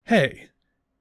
Hey,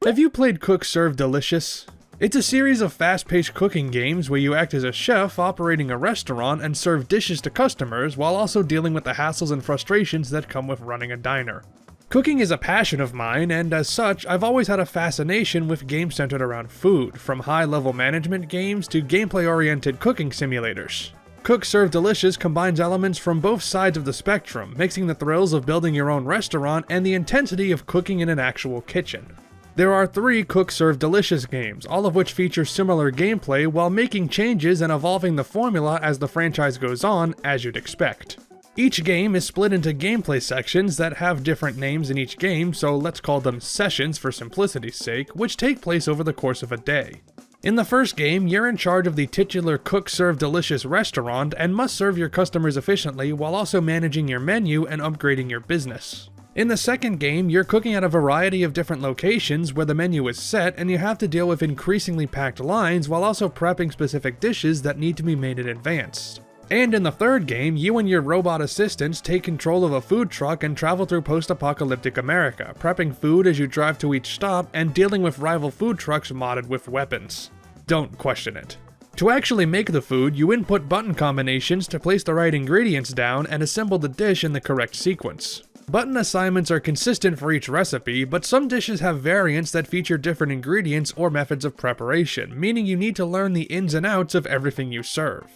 have you played Cook Serve Delicious? It's a series of fast-paced cooking games where you act as a chef operating a restaurant and serve dishes to customers while also dealing with the hassles and frustrations that come with running a diner. Cooking is a passion of mine, and as such, I've always had a fascination with games centered around food, from high-level management games to gameplay-oriented cooking simulators. Cook Serve Delicious combines elements from both sides of the spectrum, mixing the thrills of building your own restaurant and the intensity of cooking in an actual kitchen. There are 3 Cook Serve Delicious games, all of which feature similar gameplay while making changes and evolving the formula as the franchise goes on, as you'd expect. Each game is split into gameplay sections that have different names in each game, so let's call them sessions for simplicity's sake, which take place over the course of a day. In the first game, you're in charge of the titular Cook Serve Delicious restaurant and must serve your customers efficiently while also managing your menu and upgrading your business. In the second game, you're cooking at a variety of different locations where the menu is set and you have to deal with increasingly packed lines while also prepping specific dishes that need to be made in advance. And in the third game, you and your robot assistants take control of a food truck and travel through post-apocalyptic America, prepping food as you drive to each stop and dealing with rival food trucks modded with weapons. Don't question it. To actually make the food, you input button combinations to place the right ingredients down and assemble the dish in the correct sequence. Button assignments are consistent for each recipe, but some dishes have variants that feature different ingredients or methods of preparation, meaning you need to learn the ins and outs of everything you serve.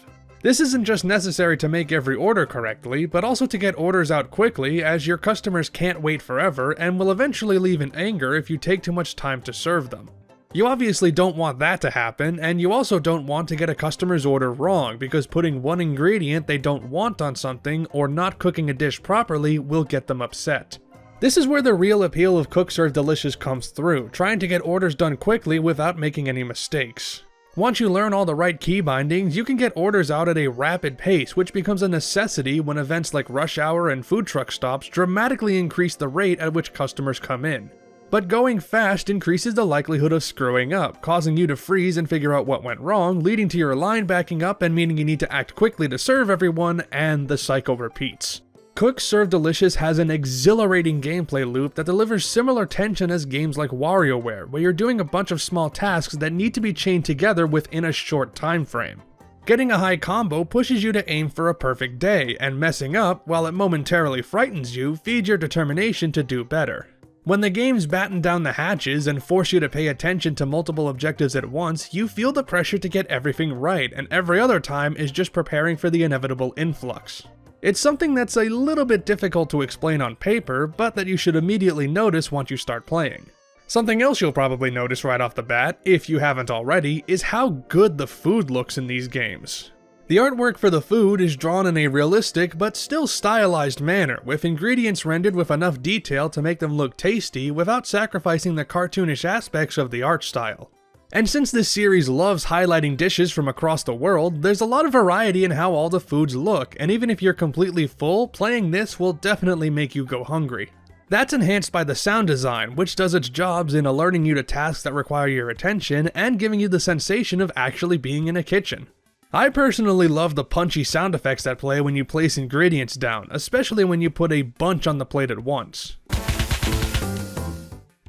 This isn't just necessary to make every order correctly, but also to get orders out quickly, as your customers can't wait forever and will eventually leave in anger if you take too much time to serve them. You obviously don't want that to happen, and you also don't want to get a customer's order wrong, because putting one ingredient they don't want on something or not cooking a dish properly will get them upset. This is where the real appeal of Cook Serve Delicious comes through, trying to get orders done quickly without making any mistakes. Once you learn all the right key bindings, you can get orders out at a rapid pace, which becomes a necessity when events like rush hour and food truck stops dramatically increase the rate at which customers come in. But going fast increases the likelihood of screwing up, causing you to freeze and figure out what went wrong, leading to your line backing up and meaning you need to act quickly to serve everyone, and the cycle repeats. Cook Serve Delicious has an exhilarating gameplay loop that delivers similar tension as games like WarioWare, where you're doing a bunch of small tasks that need to be chained together within a short time frame. Getting a high combo pushes you to aim for a perfect day, and messing up, while it momentarily frightens you, feeds your determination to do better. When the games batten down the hatches and force you to pay attention to multiple objectives at once, you feel the pressure to get everything right, and every other time is just preparing for the inevitable influx. It's something that's a little bit difficult to explain on paper, but that you should immediately notice once you start playing. Something else you'll probably notice right off the bat, if you haven't already, is how good the food looks in these games. The artwork for the food is drawn in a realistic but still stylized manner, with ingredients rendered with enough detail to make them look tasty without sacrificing the cartoonish aspects of the art style. And since this series loves highlighting dishes from across the world, there's a lot of variety in how all the foods look, and even if you're completely full, playing this will definitely make you go hungry. That's enhanced by the sound design, which does its jobs in alerting you to tasks that require your attention and giving you the sensation of actually being in a kitchen. I personally love the punchy sound effects that play when you place ingredients down, especially when you put a bunch on the plate at once.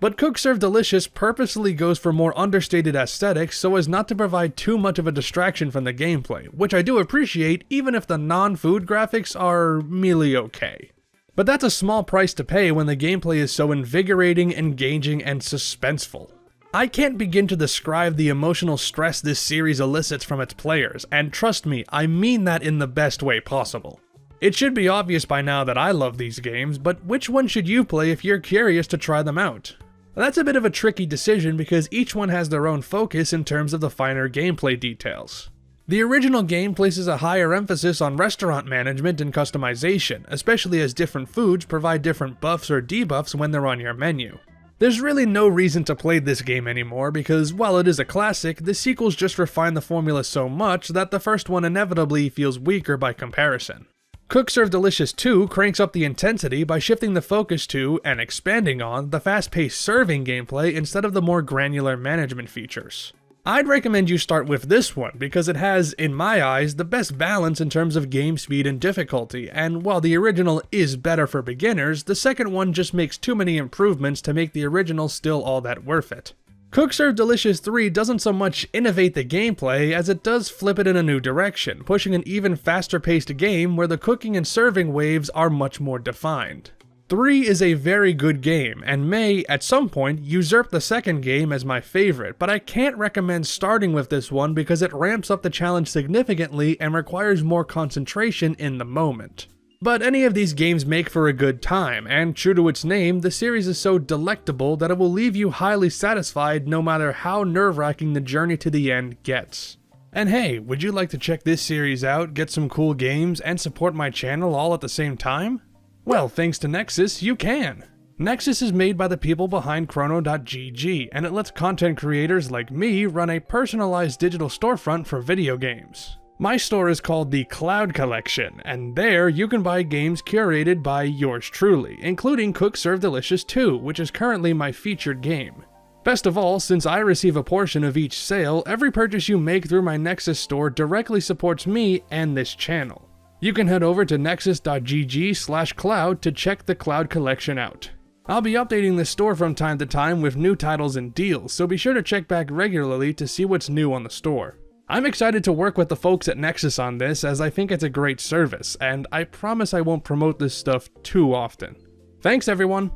But Cook Serve Delicious purposely goes for more understated aesthetics so as not to provide too much of a distraction from the gameplay, which I do appreciate even if the non-food graphics are merely okay. But that's a small price to pay when the gameplay is so invigorating, engaging, and suspenseful. I can't begin to describe the emotional stress this series elicits from its players, and trust me, I mean that in the best way possible. It should be obvious by now that I love these games, but which one should you play if you're curious to try them out? That's a bit of a tricky decision because each one has their own focus in terms of the finer gameplay details. The original game places a higher emphasis on restaurant management and customization, especially as different foods provide different buffs or debuffs when they're on your menu. There's really no reason to play this game anymore because while it is a classic, the sequels just refine the formula so much that the first one inevitably feels weaker by comparison. Cook Serve Delicious 2 cranks up the intensity by shifting the focus to, and expanding on, the fast-paced serving gameplay instead of the more granular management features. I'd recommend you start with this one because it has, in my eyes, the best balance in terms of game speed and difficulty, and while the original is better for beginners, the second one just makes too many improvements to make the original still all that worth it. Cook Serve Delicious 3 doesn't so much innovate the gameplay as it does flip it in a new direction, pushing an even faster paced game where the cooking and serving waves are much more defined. 3 is a very good game, and may, at some point, usurp the second game as my favorite, but I can't recommend starting with this one because it ramps up the challenge significantly and requires more concentration in the moment. But any of these games make for a good time, and true to its name, the series is so delectable that it will leave you highly satisfied no matter how nerve-wracking the journey to the end gets. And hey, would you like to check this series out, get some cool games, and support my channel all at the same time? Well, thanks to Nexus, you can! Nexus is made by the people behind Chrono.gg, and it lets content creators like me run a personalized digital storefront for video games. My store is called the Cloud Collection, and there you can buy games curated by yours truly, including Cook Serve Delicious 2, which is currently my featured game. Best of all, since I receive a portion of each sale, every purchase you make through my Nexus store directly supports me and this channel. You can head over to nexus.gg/cloud to check the Cloud Collection out. I'll be updating this store from time to time with new titles and deals, so be sure to check back regularly to see what's new on the store. I'm excited to work with the folks at Nexus on this as I think it's a great service, and I promise I won't promote this stuff too often. Thanks everyone!